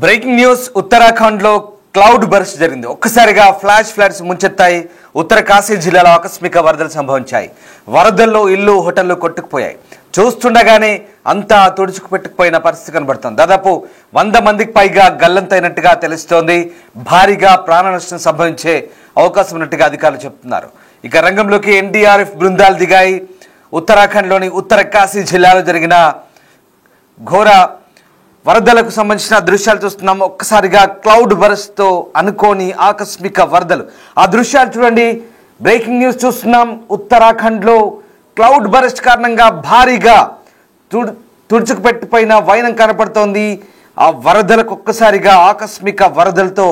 Breaking news Uttarakhand లో cloud burst జరిగింది. ఒక్కసారిగా ఫ్లాష్ ఫ్లడ్స్ ముంచెత్తాయి. ఉత్తర కాశీ జిల్లాలో ఆకస్మిక వరదలు సంభవించాయి. వరదల్లో ఇల్లు హోటళ్లు కొట్టుకుపోయాయి. చూస్తుండగానే అంతా తుడుచుకుపెట్టుకుపోయిన పరిస్థితి కనబడుతోంది. దాదాపు 100 మందికి పైగా గల్లంతైనట్టుగా తెలుస్తోంది. భారీగా ప్రాణ నష్టం సంభవించే అవకాశం ఉన్నట్టుగా అధికారులు చెప్తున్నారు. ఇక రంగంలోకి ఎన్డీఆర్ఎఫ్ బృందాలు దిగాయి. ఉత్తరాఖండ్లోని ఉత్తర కాశీ జిల్లాలో జరిగిన ఘోర వరదలకు సంబంధించిన దృశ్యాలు చూస్తున్నాం. ఒక్కసారిగా క్లౌడ్ బర్స్ట్ తో అనుకోని ఆకస్మిక వరదలు. ఆ దృశ్యాలు చూడండి. బ్రేకింగ్ న్యూస్ చూస్తున్నాం. ఉత్తరాఖండ్ లో క్లౌడ్ బర్స్ట్ కారణంగా భారీగా తుడుచుకుపెట్టిపోయిన వైనం కనపడుతోంది. ఆ వరదలకు ఒక్కసారిగా ఆకస్మిక వరదలతో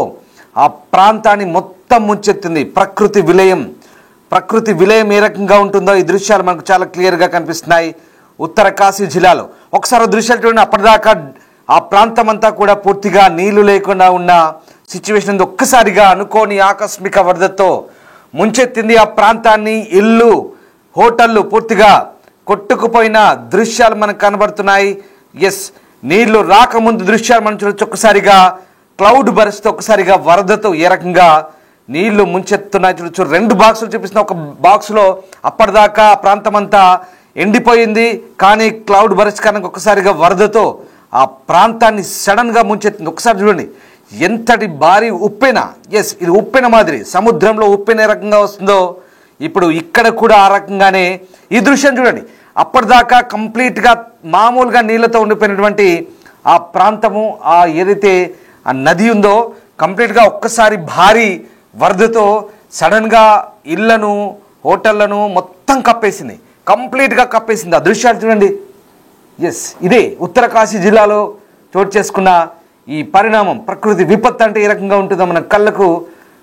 ఆ ప్రాంతాన్ని మొత్తం ముంచెత్తింది. ప్రకృతి విలయం ఏ రకంగా ఉంటుందో ఈ దృశ్యాలు మనకు చాలా క్లియర్గా కనిపిస్తున్నాయి. ఉత్తర కాశీ జిల్లాలో ఒకసారి దృశ్యాలు చూడండి. అప్పటిదాకా ఆ ప్రాంతం అంతా కూడా పూర్తిగా నీళ్లు లేకుండా ఉన్న సిచ్యువేషన్ ఒక్కసారిగా అనుకోని ఆకస్మిక వరదతో ముంచెత్తింది. ఆ ప్రాంతాన్ని ఇల్లు హోటళ్లు పూర్తిగా కొట్టుకుపోయిన దృశ్యాలు మనకు కనబడుతున్నాయి. నీళ్లు రాకముందు దృశ్యాలు మనం చూడొచ్చు. ఒక్కసారిగా క్లౌడ్ బర్స్ట్ ఒక్కసారిగా వరదతో ఏ రకంగా నీళ్లు ముంచెత్తున్నాయి చూడొచ్చు. 2 బాక్సులు చూపిస్తున్న ఒక బాక్సులో అప్పటిదాకా ఆ ప్రాంతం అంతా ఎండిపోయింది. కానీ క్లౌడ్ బర్స్ట్ కారణంగా ఒక్కసారిగా వరదతో ఆ ప్రాంతాన్ని సడన్గా ముంచెత్తింది. ఒకసారి చూడండి ఎంతటి భారీ ఉప్పెన. ఇది ఉప్పెన మాదిరి. సముద్రంలో ఉప్పెన ఏ రకంగా వస్తుందో ఇప్పుడు ఇక్కడ కూడా ఆ రకంగానే ఈ దృశ్యం చూడండి. అప్పటిదాకా కంప్లీట్గా మామూలుగా నీళ్లతో ఉండిపోయినటువంటి ఆ ప్రాంతము, ఆ ఏదైతే ఆ నది ఉందో కంప్లీట్గా ఒక్కసారి భారీ వరదతో సడన్గా ఇళ్లను హోటళ్లను మొత్తం కప్పేసింది. కంప్లీట్గా కప్పేసింది. ఆ దృశ్యాలు చూడండి. ఇదే ఉత్తర కాశీ జిల్లాలో చోటు చేసుకున్న ఈ పరిణామం. ప్రకృతి విపత్తు అంటే ఏ రకంగా ఉంటుందో మన కళ్ళకు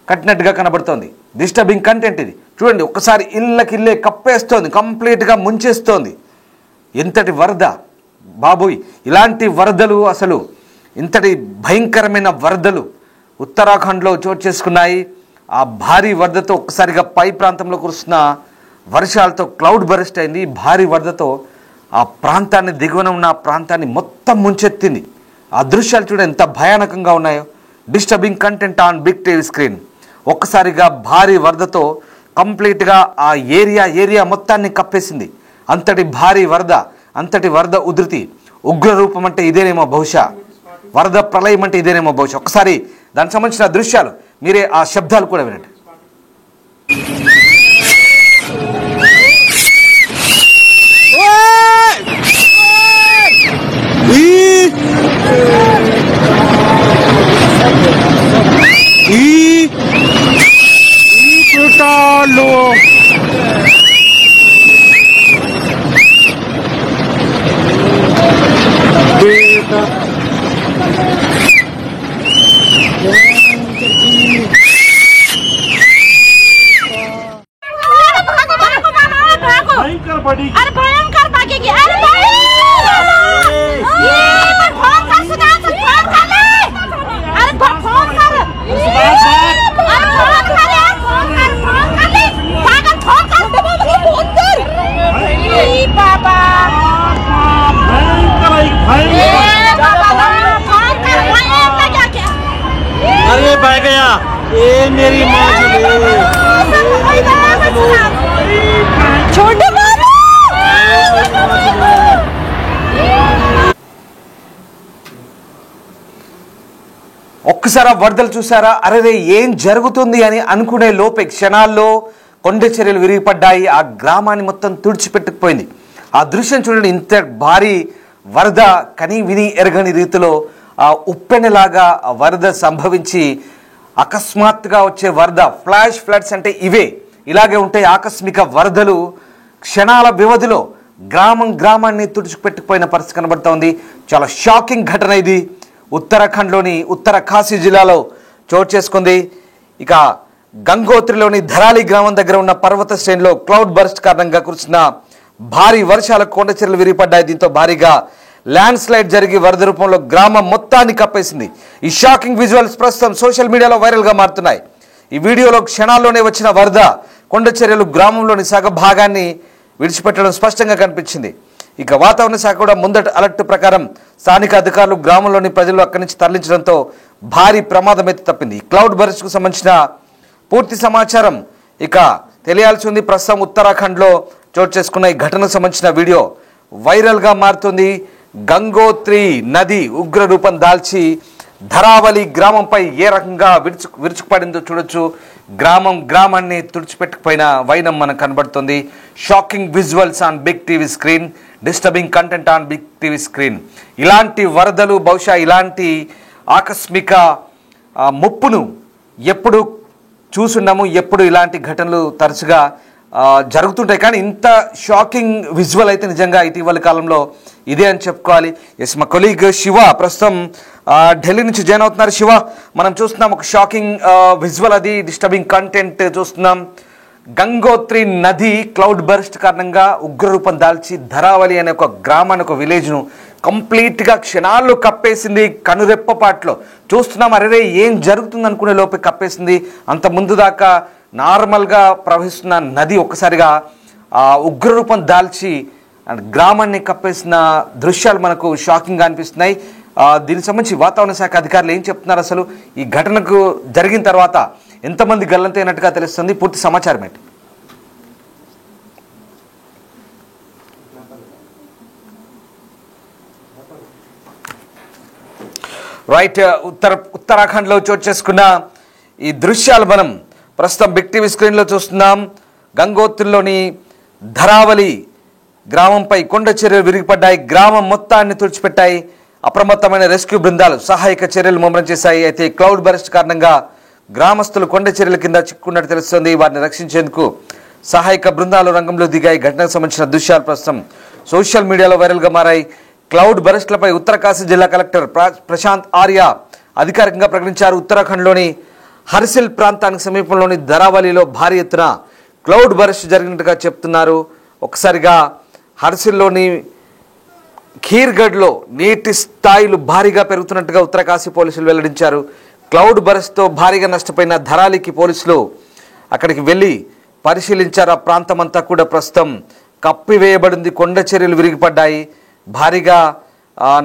కట్టినట్టుగా కనబడుతోంది. డిస్టర్బింగ్ కంటెంట్ ఇది. చూడండి ఒక్కసారి ఇళ్ళకిల్లే కప్పేస్తోంది, కంప్లీట్గా ముంచేస్తోంది. ఎంతటి వరద బాబోయ్! ఇలాంటి వరదలు, అసలు ఇంతటి భయంకరమైన వరదలు ఉత్తరాఖండ్లో చోటు చేసుకున్నాయి. ఆ భారీ వరదతో ఒక్కసారిగా పై ప్రాంతంలో కురుస్తున్న వర్షాలతో క్లౌడ్ బర్స్ట్ అయింది. భారీ వరదతో ఆ ప్రాంతాన్ని, దిగువన ఉన్న ప్రాంతాన్ని మొత్తం ముంచెత్తింది. ఆ దృశ్యాలు చూడండి ఎంత భయానకంగా ఉన్నాయో. Disturbing content on Big TV screen. ఒక్కసారిగా భారీ వరదతో కంప్లీట్గా ఆ ఏరియా మొత్తాన్ని కప్పేసింది. అంతటి భారీ వరద, అంతటి వరద ఉధృతి, ఉగ్ర రూపం అంటే ఇదేనేమో బహుశా, వరద ప్రళయం అంటే ఇదేనేమో బహుశా. ఒకసారి దానికి సంబంధించిన దృశ్యాలు మీరే ఆ శబ్దాలు కూడా వినండి. बह गया ये मेरी माँ छोटे ఒక్కసారి వరదలు చూసారా? అరే ఏం జరుగుతుంది అని అనుకునే లోపే క్షణాల్లో కొండ చర్యలు విరిగిపడ్డాయి. ఆ గ్రామాన్ని మొత్తం తుడిచిపెట్టుకుపోయింది. ఆ దృశ్యం చూడండి. ఇంత భారీ వరద కని విని ఎరగని రీతిలో ఆ ఉప్పెనలాగా వరద సంభవించి అకస్మాత్తుగా వచ్చే వరద. ఫ్లాష్ ఫ్లడ్స్ అంటే ఇలాగే ఉంటాయి. ఆకస్మిక వరదలు క్షణాల వ్యవధిలో గ్రామాన్ని తుడిచిపెట్టుకుపోయిన పరిస్థితి కనబడుతోంది. చాలా షాకింగ్ ఘటన ఇది. ఉత్తరాఖండ్లోని ఉత్తర కాశీ జిల్లాలో చోటు చేసుకుంది. ఇక గంగోత్రిలోని ధరాలి గ్రామం దగ్గర ఉన్న పర్వత శ్రేణిలో క్లౌడ్ బర్స్ట్ కారణంగా కురిసిన భారీ వర్షాలకు కొండ చర్యలు విరిగిపడ్డాయి. దీంతో భారీగా ల్యాండ్ స్లైడ్ జరిగి వరద రూపంలో గ్రామం మొత్తాన్ని కప్పేసింది. ఈ షాకింగ్ విజువల్స్ ప్రస్తుతం సోషల్ మీడియాలో వైరల్గా మారుతున్నాయి. ఈ వీడియోలో క్షణాల్లోనే వచ్చిన వరద కొండ చర్యలు గ్రామంలోని సగ భాగాన్ని విడిచిపెట్టడం స్పష్టంగా కనిపించింది. ఇక వాతావరణ శాఖ కూడా ముందటి అలర్ట్ ప్రకారం స్థానిక అధికారులు గ్రామంలోని ప్రజలు అక్కడి నుంచి తరలించడంతో భారీ ప్రమాదం అయితే తప్పింది. క్లౌడ్ బర్స్ట్కు సంబంధించిన పూర్తి సమాచారం ఇక తెలియాల్సి ఉంది. ప్రస్తుతం ఉత్తరాఖండ్లో చోటు చేసుకున్న ఈ ఘటనకు సంబంధించిన వీడియో వైరల్గా మారుతుంది. గంగోత్రి నది ఉగ్ర రూపం దాల్చి ధరావలి గ్రామంపై ఏ రకంగా విరుచుకుపడిందో చూడొచ్చు. గ్రామాన్ని తుడిచిపెట్టుకుపోయిన వైనం మనకు కనబడుతుంది. Shocking visuals on Big TV screen, disturbing content on Big TV screen. ఇలాంటి వరదలు బహుశా ఇలాంటి ఆకస్మిక ముప్పును ఎప్పుడు చూసున్నాము, ఎప్పుడు ఇలాంటి ఘటనలు తరచుగా జరుగుతుంటాయి. కానీ ఇంత షాకింగ్ విజువల్ అయితే నిజంగా ఇటీవల కాలంలో ఇదే అని చెప్పుకోవాలి. ఎస్, మా కొలీగ్ శివ ప్రస్తుతం ఢిల్లీ నుంచి జాయిన్ అవుతున్నారు. శివ, మనం చూస్తున్నాం ఒక షాకింగ్ విజువల్, అది డిస్టర్బింగ్ కంటెంట్ చూస్తున్నాం. గంగోత్రి నది క్లౌడ్ బర్స్ట్ కారణంగా ఉగ్రరూపం దాల్చి ధరావలి అనే ఒక గ్రామాన్ని, ఒక విలేజ్ను కంప్లీట్గా క్షణాల్లో కప్పేసింది. కనురెప్పపాట్లో చూస్తున్నాం. అరే ఏం జరుగుతుంది అనుకునే లోపే కప్పేసింది. అంత ముందు దాకా నార్మల్గా ప్రవహిస్తున్న నది ఒక్కసారిగా ఉగ్రరూపం దాల్చి గ్రామాన్ని కప్పేసిన దృశ్యాలు మనకు షాకింగ్గా అనిపిస్తున్నాయి. దీనికి సంబంధించి వాతావరణ శాఖ అధికారులు ఏం చెప్తున్నారు, అసలు ఈ ఘటనకు జరిగిన తర్వాత ఎంతమంది గల్లంతైనట్టుగా తెలుస్తుంది, పూర్తి సమాచారం ఏంటి? రైట్, ఉత్తరాఖండ్లో చోటు చేసుకున్న ఈ దృశ్యాలు మనం ప్రస్తుతం బిగ్ టీవీ స్క్రీన్లో చూస్తున్నాం. గంగోత్రిలోని ధరావలి గ్రామంపై కొండ చర్యలు విరిగిపడ్డాయి. గ్రామం మొత్తాన్ని తుడిచిపెట్టాయి. అప్రమత్తమైన రెస్క్యూ బృందాలు సహాయక చర్యలు ముమ్మరం చేశాయి. అయితే క్లౌడ్ బర్స్ట్ కారణంగా గ్రామస్తులు కొండ చర్యల కింద చిక్కున్నట్టు తెలుస్తోంది. వారిని రక్షించేందుకు సహాయక బృందాలు రంగంలో దిగాయి. ఘటనకు సంబంధించిన దృశ్యాలు ప్రస్తుతం సోషల్ మీడియాలో వైరల్గా మారాయి. క్లౌడ్ బర్స్ట్లపై ఉత్తరకాశీ జిల్లా కలెక్టర్ ప్రశాంత్ ఆర్య అధికారికంగా ప్రకటించారు. ఉత్తరాఖండ్లోని హర్సిల్ ప్రాంతానికి సమీపంలోని ధరావలిలో భారీ ఎత్తున క్లౌడ్ బర్స్ట్ జరిగినట్టుగా చెప్తున్నారు. ఒకసారిగా హర్సిల్లోని ఖీర్గఢ్లో నీటి స్థాయిలు భారీగా పెరుగుతున్నట్టుగా ఉత్తరకాశీ పోలీసులు వెల్లడించారు. క్లౌడ్ బర్స్ట్తో భారీగా నష్టపోయిన ధరాలికి పోలీసులు అక్కడికి వెళ్ళి పరిశీలించారు. ఆ ప్రాంతం అంతా కూడా ప్రస్తుతం కప్పివేయబడింది. కొండ చర్యలు విరిగిపడ్డాయి. భారీగా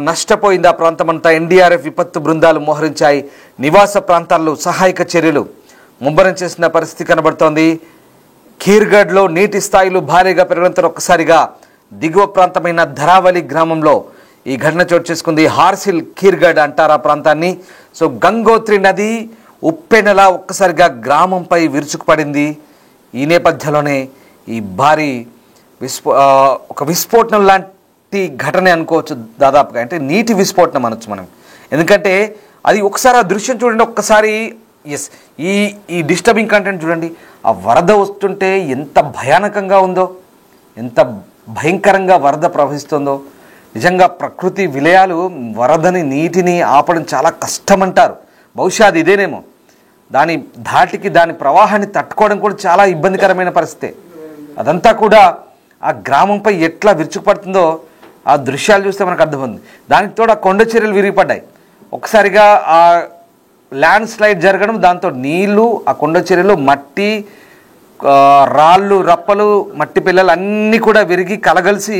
నష్టపోయింది ఆ ప్రాంతం అంతా. ఎన్డీఆర్ఎఫ్ విపత్తు బృందాలు మోహరించాయి. నివాస ప్రాంతాల్లో సహాయక చర్యలు ముమ్మరం చేసిన పరిస్థితి కనబడుతోంది. ఖీర్గఢ్లో నీటి స్థాయిలు భారీగా పెరగడంతో ఒక్కసారిగా దిగువ ప్రాంతమైన ధరావలి గ్రామంలో ఈ ఘటన చోటు చేసుకుంది. హార్సిల్ ఖీర్గఢ్ అంటారు ఆ ప్రాంతాన్ని. సో గంగోత్రి నది ఉప్పెనలా ఒక్కసారిగా గ్రామంపై విరుచుకుపడింది. ఈ నేపథ్యంలోనే ఈ భారీ ఒక విస్ఫోటనం లాంటి ఘటనే అనుకోవచ్చు దాదాపుగా. అంటే నీటి విస్ఫోటనం అనొచ్చు మనం. ఎందుకంటే అది ఒకసారి ఆ దృశ్యం చూడండి, ఒక్కసారి ఎస్ ఈ డిస్టర్బింగ్ కంటెంట్ చూడండి. ఆ వరద వస్తుంటే ఎంత భయానకంగా ఉందో, ఎంత భయంకరంగా వరద ప్రవహిస్తుందో. నిజంగా ప్రకృతి విలయాలు వరదని, నీటిని ఆపడం చాలా కష్టమంటారు. బహుశా అది ఇదేనేమో. దాని ధాటికి, దాని ప్రవాహాన్ని తట్టుకోవడం కూడా చాలా ఇబ్బందికరమైన పరిస్థితి. అదంతా కూడా ఆ గ్రామంపై ఎట్లా విరుచుకుపడుతుందో ఆ దృశ్యాలు చూస్తే మనకు అర్థమైంది. దానికి తోడు ఆ కొండ చర్యలు విరిగిపడ్డాయి. ఒకసారిగా ఆ ల్యాండ్ స్లైడ్ జరగడం, దాంతో నీళ్లు, ఆ కొండ చర్యలు, మట్టి, రాళ్ళు, రప్పలు, మట్టి పిల్లలు అన్నీ కూడా విరిగి కలగలిసి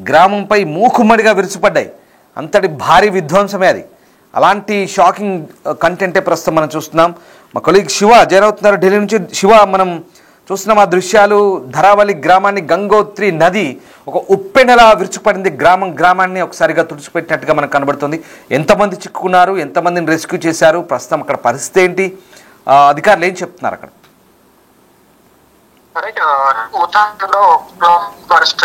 గ్రామంపై మూకుమ్మడిగా విరుచుపడ్డాయి. అంతటి భారీ విధ్వంసమే అది. అలాంటి షాకింగ్ కంటెంటే ప్రస్తుతం మనం చూస్తున్నాం. మా కొలీగ్ శివ జాయిన్ అవుతున్నారు ఢిల్లీ నుంచి. శివ, మనం చూస్తున్నాం ఆ దృశ్యాలు. ధరావలి గ్రామాన్ని గంగోత్రి నది ఒక ఉప్పెనలా విరుచుకుపడింది. గ్రామాన్ని ఒకసారిగా తుడిచిపెట్టినట్టుగా మనకు కనబడుతుంది. ఎంతమంది చిక్కుకున్నారు, ఎంతమందిని రెస్క్యూ చేశారు, ప్రస్తుతం అక్కడ పరిస్థితి ఏంటి, అధికారులు ఏం చెప్తున్నారు అక్కడ? ఉత్తరాఖండ్లో ఫస్ట్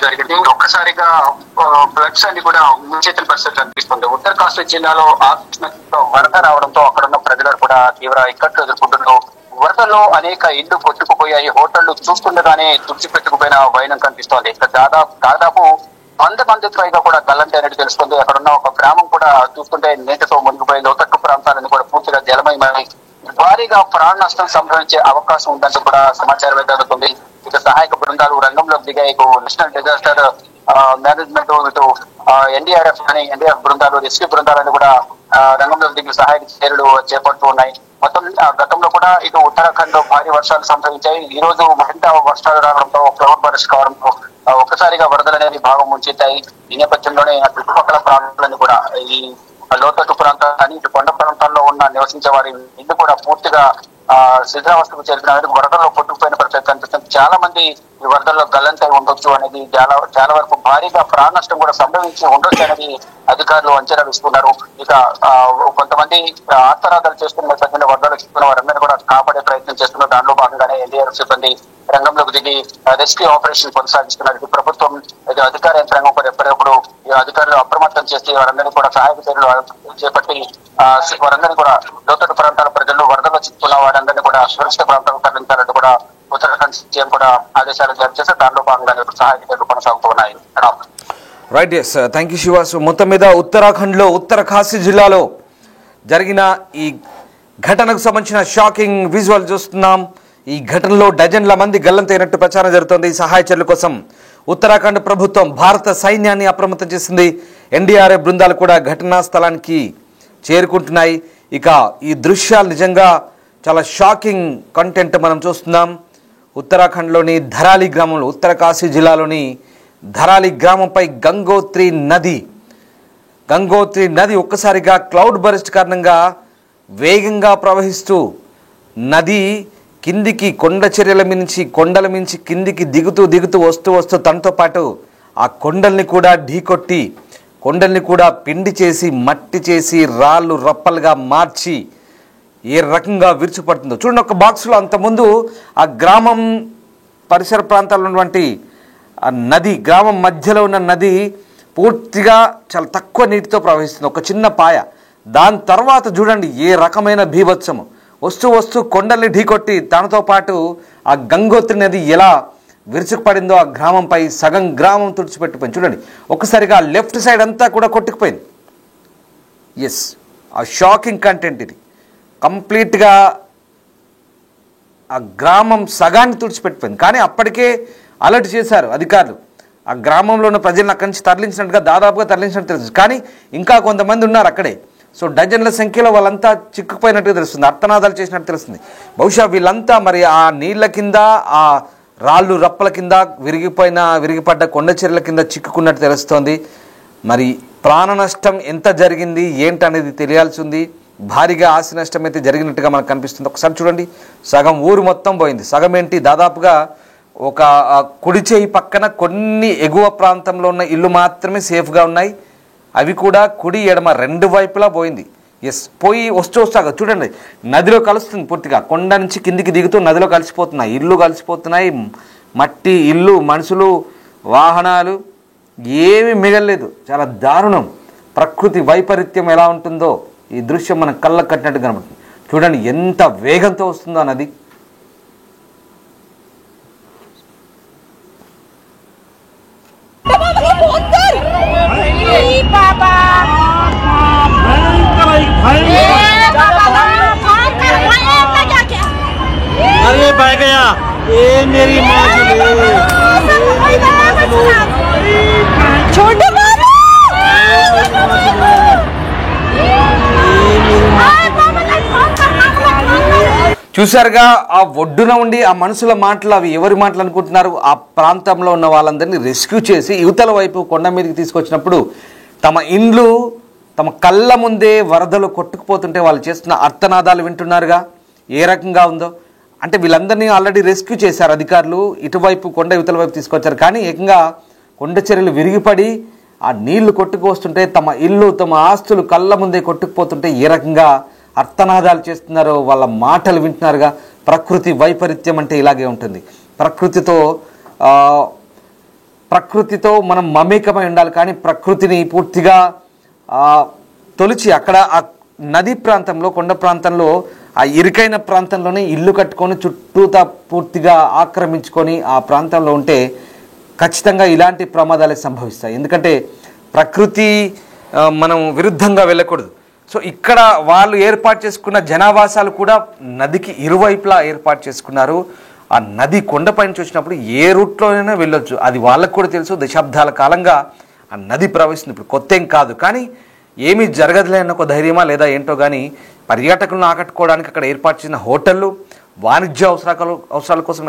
జరిగింది. ఒక్కసారిగా ఫ్లడ్స్ అన్ని కూడా ముంచెత్తిన పరిస్థితి కనిపిస్తుంది. ఉత్తరకాశీ జిల్లాలో ఆకస్మిక వరద రావడంతో అక్కడున్న ప్రజలు కూడా తీవ్ర ఇక్కట్లు ఎదుర్కొంటున్నారు. వరదలో అనేక ఇళ్లు కొట్టుకుపోయాయి. హోటళ్లు చూస్తుండగానే తుడిచిపెట్టుకుపోయిన వైనం కనిపిస్తోంది. దాదాపు 100 మంది పైగా కూడా గల్లంతైనట్టు తెలుస్తుంది. అక్కడున్న ఒక గ్రామం కూడా చూస్తుంటే నీటితో మునిగిపోయి లోతట్టు ప్రాంతాలను కూడా పూర్తిగా జలమయమై భారీగా ప్రాణ నష్టం సంభవించే అవకాశం ఉందంటూ కూడా సమాచారం ఎదుగుతుంది. ఇక సహాయక బృందాలు రంగంలోకి దిగాయి. నేషనల్ డిజాస్టర్ మేనేజ్మెంట్, ఇటు ఎన్డీఆర్ఎఫ్ బృందాలు, రెస్క్యూ బృందాలను కూడా రంగంలోకి దిగి సహాయక చర్యలు చేపడుతూ ఉన్నాయి. మొత్తం గతంలో కూడా ఇటు ఉత్తరాఖండ్ లో భారీ వర్షాలు సంభవించాయి. ఈ రోజు మరింత వర్షాలు రావడంతో, క్లౌడ్ బర్స్ట్ కావడంతో ఒక్కసారిగా వరదలు అనేవి భాగం ముంచెత్తాయి. ఈ నేపథ్యంలోనే చుట్టుపక్కల ప్రాంతాలను కూడా ఈ లోతట్టు ప్రాంతాన్ని ఇటు కొండ ప్రాంతాల్లో ఉన్న నివసించే వారి ఇల్లు కూడా పూర్తిగా శిథిలావస్థకు చేరుకున్న వరదల్లో కొట్టుకుపోయిన పరిస్థితి కనిపిస్తుంది. చాలా మంది ఈ వరదల్లో గల్లంతై ఉండొచ్చు అనేది, చాలా వరకు భారీగా ప్రాణ నష్టం కూడా సంభవించి ఉండొచ్చు అనేది అధికారులు అంచనా వేస్తున్నారు. ఇక కొంతమంది ఆత్మరాధాలు చేస్తున్న నేపథ్యంలో వరదలు చిక్కున్న వారందరినీ కూడా కాపాడే ప్రయత్నం చేస్తున్నారు. దానిలో భాగంగానే ఎన్డీఆర్ఎఫ్ సిబ్బంది రంగంలోకి దిగి రెస్క్యూ ఆపరేషన్ కొనసాగిస్తున్నారు. ప్రభుత్వం అధికార యంత్రాంగం కూడా ఎప్పటికప్పుడు అధికారులు అప్రమత్తం చేసి వారందరినీ కూడా సహాయక చర్యలు చేపట్టి వారందరినీ కూడా లోతట్టు ప్రాంతాల ప్రజలు వరదలో చిక్కున్న వారందరినీ కూడా సురక్షిత ప్రాంతాలకు తరలించాలంటూ కూడా ఉత్తరాఖండ్ సీఎం కూడా ఆదేశాలు జారీ చేశారు. దానిలో భాగంగానే సహాయక చర్యలు కొనసాగుతున్నాయి. Right, yes, thank you Shiva. మొత్తం మీద ఉత్తరాఖండ్లో ఉత్తరకాశీ జిల్లాలో జరిగిన ఈ ఘటనకు సంబంధించిన షాకింగ్ విజువల్ చూస్తున్నాం. ఈ ఘటనలో డజన్ల మంది గల్లంతైనట్టు ప్రచారం జరుగుతోంది. సహాయ చర్యల కోసం ఉత్తరాఖండ్ ప్రభుత్వం భారత సైన్యాన్ని అప్రమత్తం చేసింది. ఎన్డీఆర్ఎఫ్ బృందాలు కూడా ఘటనా స్థలానికి చేరుకుంటున్నాయి. ఇక ఈ దృశ్యాలు నిజంగా చాలా షాకింగ్ కంటెంట్ మనం చూస్తున్నాం. ఉత్తరాఖండ్లోని ధరాలి గ్రామంలో, ఉత్తరకాశీ జిల్లాలోని ధరాలి గ్రామంపై గంగోత్రి నది ఒక్కసారిగా క్లౌడ్ బర్స్ట్ కారణంగా వేగంగా ప్రవహిస్తూ నది కిందికి కొండల మించి కిందికి దిగుతూ వస్తూ తనతో పాటు ఆ కొండల్ని కూడా ఢీకొట్టి, కొండల్ని కూడా పిండి చేసి, మట్టి చేసి, రాళ్ళు రప్పలుగా మార్చి ఏ రకంగా విరుచుపడుతుందో చూడండి. ఒక బాక్స్లో అంతకుముందు ఆ గ్రామం పరిసర ప్రాంతాల్లో ఉన్నటువంటి ఆ నది, గ్రామం మధ్యలో ఉన్న నది పూర్తిగా చాలా తక్కువ నీటితో ప్రవహిస్తుంది, ఒక చిన్న పాయ. దాని తర్వాత చూడండి ఏ రకమైన బీభత్సము. వస్తూ కొండల్ని ఢీకొట్టి తనతో పాటు ఆ గంగోత్రి నది ఎలా విరుచుకుపడిందో ఆ గ్రామంపై సగం గ్రామం తుడిచిపెట్టిపోయింది. చూడండి ఒక్కసారిగా లెఫ్ట్ సైడ్ అంతా కూడా కొట్టుకుపోయింది. ఎస్, ఆ షాకింగ్ కంటెంట్ ఇది. కంప్లీట్గా ఆ గ్రామం సగాన్ని తుడిచిపెట్టిపోయింది. కానీ అప్పటికే అలర్ట్ చేశారు అధికారులు. ఆ గ్రామంలో ఉన్న ప్రజలను అక్కడి నుంచి తరలించినట్టుగా, దాదాపుగా తరలించినట్టు తెలుసు. కానీ ఇంకా కొంతమంది ఉన్నారు అక్కడే. సో డజన్ల సంఖ్యలో వాళ్ళంతా చిక్కుపోయినట్టుగా తెలుస్తుంది, అర్థనాదాలు చేసినట్టు తెలుస్తుంది. బహుశా వీళ్ళంతా మరి ఆ నీళ్ల కింద, ఆ రాళ్ళు రప్పల కింద, విరిగిపడ్డ కొండ చర్యల కింద చిక్కుకున్నట్టు తెలుస్తోంది. మరి ప్రాణ నష్టం ఎంత జరిగింది ఏంటనేది తెలియాల్సి ఉంది. భారీగా ఆస్తి నష్టం అయితే జరిగినట్టుగా మనకు కనిపిస్తుంది. ఒకసారి చూడండి, సగం ఊరు మొత్తం పోయింది. సగం ఏంటి, దాదాపుగా ఒక కుడి చేయి పక్కన కొన్ని ఎగువ ప్రాంతంలో ఉన్న ఇల్లు మాత్రమే సేఫ్గా ఉన్నాయి. అవి కూడా కుడి ఎడమ రెండు వైపులా పోయింది. ఎస్, పోయి వస్తాగా చూడండి నదిలో కలుస్తుంది పూర్తిగా. కొండ నుంచి కిందికి దిగుతూ నదిలో కలిసిపోతున్నాయి, ఇల్లు కలిసిపోతున్నాయి. మట్టి, ఇల్లు, మనుషులు, వాహనాలు ఏమీ మిగలలేదు. చాలా దారుణం. ప్రకృతి వైపరీత్యం ఎలా ఉంటుందో ఈ దృశ్యం మన కళ్ళకు కట్టినట్టు కనబడుతుంది. చూడండి ఎంత వేగంతో వస్తుందో నది. अरे बह गया, ये मेरी माँ छोटे చూసారుగా ఆ ఒడ్డున ఉండి ఆ మనుషుల మాటలు, అవి ఎవరి మాటలు అనుకుంటున్నారు? ఆ ప్రాంతంలో ఉన్న వాళ్ళందరినీ రెస్క్యూ చేసి యువతల వైపు కొండ మీదకి తీసుకొచ్చినప్పుడు తమ ఇండ్లు తమ కళ్ళ ముందే వరదలు కొట్టుకుపోతుంటే వాళ్ళు చేస్తున్న అర్థనాదాలు వింటున్నారుగా ఏ రకంగా ఉందో. అంటే వీళ్ళందరినీ ఆల్రెడీ రెస్క్యూ చేశారు అధికారులు, ఇటువైపు కొండ యువతల వైపు తీసుకొచ్చారు. కానీ ఏకంగా కొండ చర్యలు విరిగిపడి ఆ నీళ్లు కొట్టుకు వస్తుంటే తమ ఇల్లు, తమ ఆస్తులు కళ్ళ ముందే కొట్టుకుపోతుంటే ఏ రకంగా అర్థనాదాలు చేస్తున్నారో వాళ్ళ మాటలు వింటున్నారుగా. ప్రకృతి వైపరీత్యం అంటే ఇలాగే ఉంటుంది. ప్రకృతితో మనం మమేకమై ఉండాలి. కానీ ప్రకృతిని పూర్తిగా తొలిచి అక్కడ ఆ నదీ ప్రాంతంలో, కొండ ప్రాంతంలో, ఆ ఇరుకైన ప్రాంతంలోనే ఇల్లు కట్టుకొని చుట్టూతా పూర్తిగా ఆక్రమించుకొని ఆ ప్రాంతంలో ఉంటే ఖచ్చితంగా ఇలాంటి ప్రమాదాలే సంభవిస్తాయి. ఎందుకంటే ప్రకృతి మనం విరుద్ధంగా వెళ్ళకూడదు. సో ఇక్కడ వాళ్ళు ఏర్పాటు చేసుకున్న జనావాసాలు కూడా నదికి ఇరువైపులా ఏర్పాటు చేసుకున్నారు. ఆ నది కొండపైన చూసినప్పుడు ఏ రూట్లోనైనా వెళ్ళొచ్చు, అది వాళ్ళకు కూడా తెలుసు. దశాబ్దాల కాలంగా ఆ నది ప్రవహిస్తుంది, ఇప్పుడు కొత్త ఏం కాదు. కానీ ఏమీ జరగదులే అన్న ఒక ధైర్యమా లేదా ఏంటో కానీ పర్యాటకులను ఆకట్టుకోవడానికి అక్కడ ఏర్పాటు చేసిన హోటళ్ళు, వాణిజ్య అవసరాల కోసం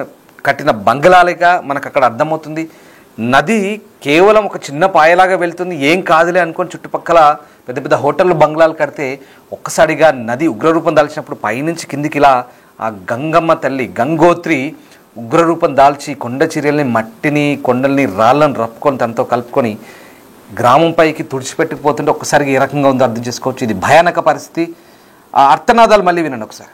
కట్టిన బంగ్లాలుగా మనకు అక్కడ అర్థమవుతుంది. నది కేవలం ఒక చిన్న పాయలాగా వెళ్తుంది, ఏం కాదులే అనుకొని చుట్టుపక్కల పెద్ద పెద్ద హోటళ్ళు బంగ్లాలు కడితే ఒక్కసారిగా నది ఉగ్రరూపం దాల్చినప్పుడు పైనుంచి కిందికి ఇలా ఆ గంగమ్మ తల్లి గంగోత్రి ఉగ్రరూపం దాల్చి కొండ చర్యల్ని, మట్టిని, కొండల్ని, రాళ్ళని రప్పుకొని తనతో కలుపుకొని గ్రామం పైకి తుడిచిపెట్టుకుపోతుంటే ఒక్కసారిగా ఏ రకంగా ఉందో అర్థం చేసుకోవచ్చు. ఇది భయానక పరిస్థితి. ఆ అర్థనాదాలు మళ్ళీ వినండి ఒకసారి.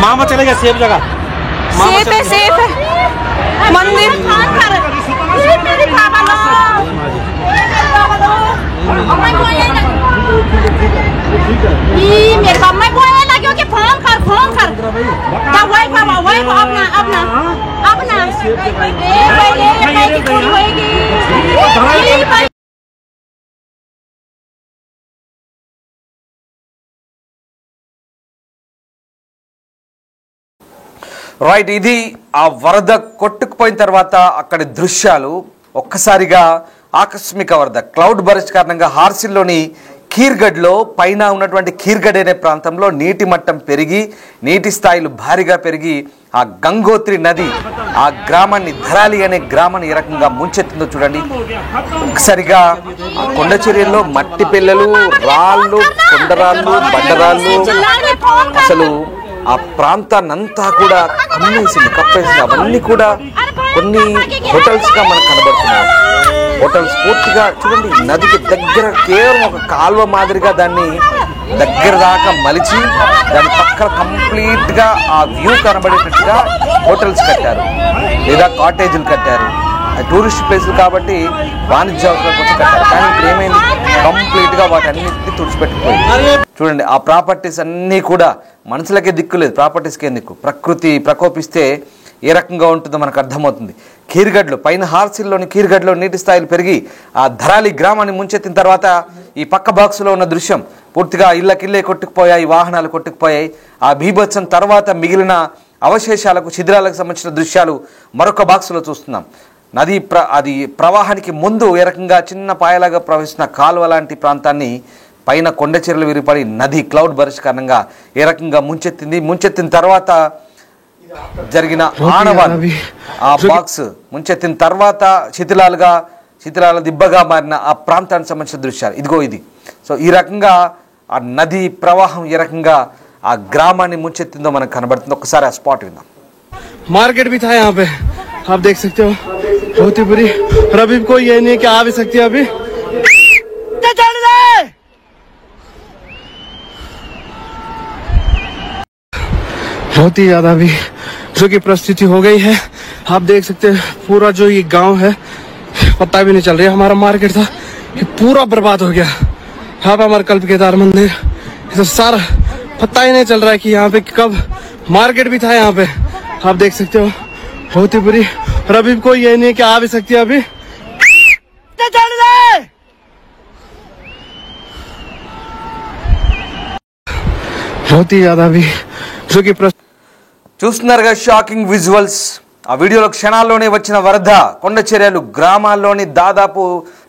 मामा चले गए सेफ जगह, सेफ है, सेफ है मंदिर। मेरे को मैं बोलने लगी कि फोन कर तब वही पापा वही अपना अपना अपना రైట్, ఇది ఆ వరద కొట్టుకుపోయిన తర్వాత అక్కడి దృశ్యాలు. ఒక్కసారిగా ఆకస్మిక వరద క్లౌడ్ బరస్ట్ కారణంగా హార్సిల్లోని ఖీర్గఢ్లో పైన ఉన్నటువంటి ఖీర్గఢ్ అనే ప్రాంతంలో నీటి మట్టం పెరిగి నీటి స్థాయిలు భారీగా పెరిగి ఆ గంగోత్రి నది ఆ గ్రామాన్ని, ధరాలి అనే గ్రామాన్ని ఏ రకంగా ముంచెత్తిందో చూడండి. ఒక్కసారిగా ఆ కొండ చర్యల్లో మట్టి పిల్లలు, రాళ్ళు, కొండరాళ్ళు, బండరాళ్ళు, అసలు ఆ ప్రాంతాన్నంతా కూడా కప్పేసింది. అవన్నీ కూడా కొన్ని హోటల్స్గా మనకు కనబడుతున్నాయి. హోటల్స్ పూర్తిగా చూడండి, నదికి దగ్గర కేవలం ఒక కాలువ మాదిరిగా దాన్ని దగ్గర దాకా మలిచి దాని పక్కన కంప్లీట్గా ఆ వ్యూ కనబడేటట్టుగా హోటల్స్ కట్టారు లేదా కాటేజీలు కట్టారు. టూరిస్ట్ ప్లేసులు కాబట్టి వాణిజ్య అవసరాల కోసం కట్టారు. కానీ ఇప్పుడు ఏమైంది, కంప్లీట్గా వాటన్నిటిని తుడిచిపెట్టుకుపోయింది. చూడండి, ఆ ప్రాపర్టీస్ అన్నీ కూడా మనుషులకే దిక్కు లేదు, ప్రాపర్టీస్కే దిక్కు. ప్రకృతి ప్రకోపిస్తే ఏ రకంగా ఉంటుందో మనకు అర్థమవుతుంది. ఖీర్గఢ్లో పైన హార్సిల్లోని ఖీర్గఢ్లో నీటి స్థాయిలు పెరిగి ఆ ధరాలి గ్రామాన్ని ముంచెత్తిన తర్వాత ఈ పక్క బాక్సులో ఉన్న దృశ్యం పూర్తిగా ఇళ్ళకిళ్ళే కొట్టుకుపోయాయి, వాహనాలు కొట్టుకుపోయాయి. ఆ బీభత్సం తర్వాత మిగిలిన అవశేషాలకు, శిథిరాలకు సంబంధించిన దృశ్యాలు మరొక బాక్సులో చూస్తున్నాం. నది అది ప్రవాహానికి ముందు ఏ రకంగా చిన్న పాయలాగా ప్రవహిస్తున్న కాలువ లాంటి ప్రాంతాన్ని పైన కొండ చర్యలు విరిపడి నది క్లౌడ్ బరస్ట్ కారణంగా ఏ రకంగా ముంచెత్తిన తర్వాత జరిగిన ఆనవాలు, ఆ బాక్స్ ముంచెత్తిన తర్వాత శిథిలాల దిబ్బగా మారిన ఆ ప్రాంతానికి సంబంధించిన దృశ్యాలు ఇదిగో ఇది. సో ఈ రకంగా ఆ నది ప్రవాహం ఏ రకంగా ఆ గ్రామాన్ని ముంచెత్తిందో మనకు కనబడుతుంది. ఒకసారి ఆ స్పాట్ విందాం. मार्केट भी था यहाँ पे, आप देख सकते हो, बहुत ही बुरी। और अभी कोई ये नहीं कि आ भी सकती है। अभी बहुत ही ज्यादा अभी जो की परिस्थिति हो गई है। आप देख सकते हैं पूरा जो ये गांव है पता भी नहीं चल रहा। हमारा मार्केट था ये पूरा बर्बाद हो गया। यहाँ पे हमारा कल्प केदार मंदिर तो सारा पता ही नहीं चल रहा है कि यहाँ पे कब मार्केट भी था यहाँ पे, आप देख सकते हो, बहुत ही बुरी। और अभी कोई ये नहीं कि आ भी सकती है। अभी बहुत ही ज्यादा अभी जो की చూస్తున్నారుగా షాకింగ్ విజువల్స్. ఆ వీడియోలో క్షణాల్లోనే వచ్చిన వరద కొండ చర్యలు గ్రామాల్లోని దాదాపు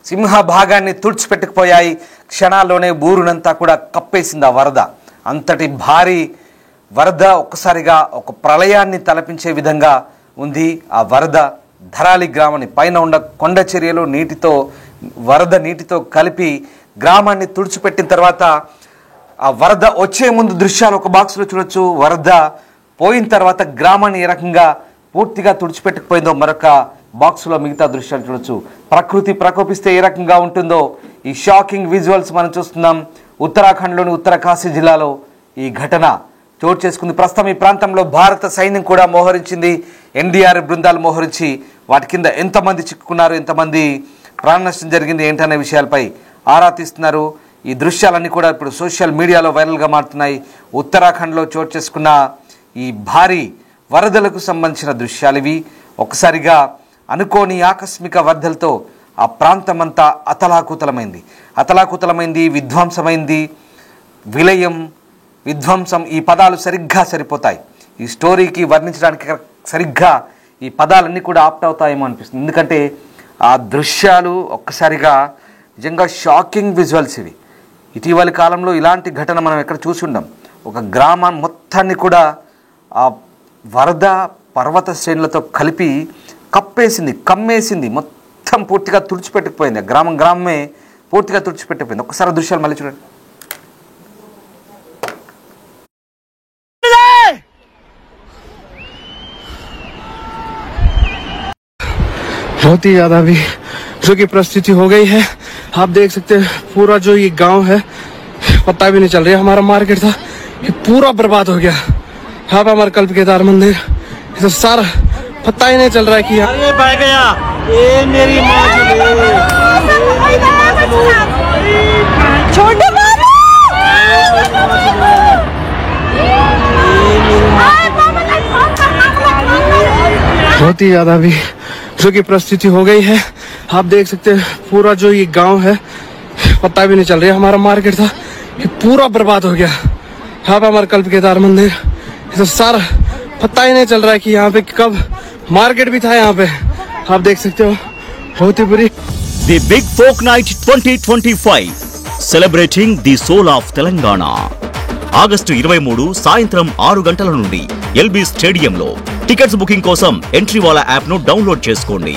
సింహ భాగాన్ని తుడిచిపెట్టుకుపోయాయి. క్షణాల్లోనే ఊరునంతా కూడా కప్పేసింది ఆ వరద. అంతటి భారీ వరద ఒక్కసారిగా ఒక ప్రళయాన్ని తలపించే విధంగా ఉంది. ఆ వరద ధరాలి గ్రామాన్ని పైన ఉన్న కొండ చర్యలు వరద నీటితో కలిపి గ్రామాన్ని తుడిచిపెట్టిన తర్వాత ఆ వరద వచ్చే ముందు దృశ్యాలు ఒక బాక్స్లో చూడొచ్చు. వరద పోయిన తర్వాత గ్రామాన్ని ఏ రకంగా పూర్తిగా తుడిచిపెట్టుకుపోయిందో మరొక బాక్స్లో మిగతా దృశ్యాలు చూడొచ్చు. ప్రకృతి ప్రకోపిస్తే ఏ రకంగా ఉంటుందో ఈ షాకింగ్ విజువల్స్ మనం చూస్తున్నాం. ఉత్తరాఖండ్లోని ఉత్తరకాశీ జిల్లాలో ఈ ఘటన చోటు చేసుకుంది. ప్రస్తుతం ఈ ప్రాంతంలో భారత సైన్యం కూడా మోహరించింది. ఎన్డీఆర్ఎఫ్ బృందాలు మోహరించి వాటి కింద ఎంతమంది చిక్కుకున్నారు, ఎంతమంది ప్రాణ నష్టం జరిగింది ఏంటనే విషయాలపై ఆరా తీస్తున్నారు. ఈ దృశ్యాలన్నీ కూడా ఇప్పుడు సోషల్ మీడియాలో వైరల్గా మారుతున్నాయి. ఉత్తరాఖండ్లో చోటు చేసుకున్న ఈ భారీ వరదలకు సంబంధించిన దృశ్యాలు ఇవి. ఒకసారిగా అనుకోని ఆకస్మిక వరదలతో ఆ ప్రాంతం అంతా అతలాకుతలమైంది, విధ్వంసమైంది. విలయం, విధ్వంసం, ఈ పదాలు సరిగ్గా సరిపోతాయి. ఈ స్టోరీకి వర్ణించడానికి సరిగ్గా ఈ పదాలన్నీ కూడా ఆప్ట్ అవుతాయేమో అనిపిస్తుంది. ఎందుకంటే ఆ దృశ్యాలు ఒక్కసారిగా నిజంగా షాకింగ్ విజువల్స్ ఇవి. ఇటీవలి కాలంలో ఇలాంటి ఘటన మనం ఎక్కడ చూసి ఉండం. ఒక గ్రామం మొత్తాన్ని కూడా ఆ వరద పర్వత శ్రేణులతో కలిపి కమ్మేసింది, మొత్తం పూర్తిగా తుడిచిపెట్టుకుపోయింది. ఆ గ్రామమే పూర్తిగా తుడిచిపెట్టుకుపోయింది. ఒక్కసారి దృశ్యాలు మళ్ళీ చూడండి. बहुत ही ज्यादा भी जो की परिस्थिति हो गई है। आप देख सकते हैं पूरा जो ये गांव है पता भी नहीं चल रहा। हमारा मार्केट था ये पूरा बर्बाद हो गया। यहाँ पे हमारा कल्प केदार मंदिर तो सारा पता ही नहीं चल रहा है कि ये बह गया। ये मेरी माँ छोटे बहुत ही ज्यादा भी जो की परिस्थिति हो गई है। आप देख सकते हैं पूरा जो ये गांव है पता भी नहीं चल रहा। हमारा मार्केट था ये पूरा बर्बाद हो गया। यहाँ पे हमारा कल्प केदार मंदिर तो सारा पता ही नहीं चल रहा है कि यहाँ पे कब मार्केट भी था। यहाँ पे आप देख सकते हो बहुत ही बुरी। The big folk night 2025 celebrating the soul of Telangana. August 23 సాయంత్రం 6 గంటల నుండి ఎల్బీ స్టేడియంలో. టికెట్స్ బుకింగ్ కోసం ఎంట్రీవాలా యాప్ ను డౌన్లోడ్ చేసుకోండి.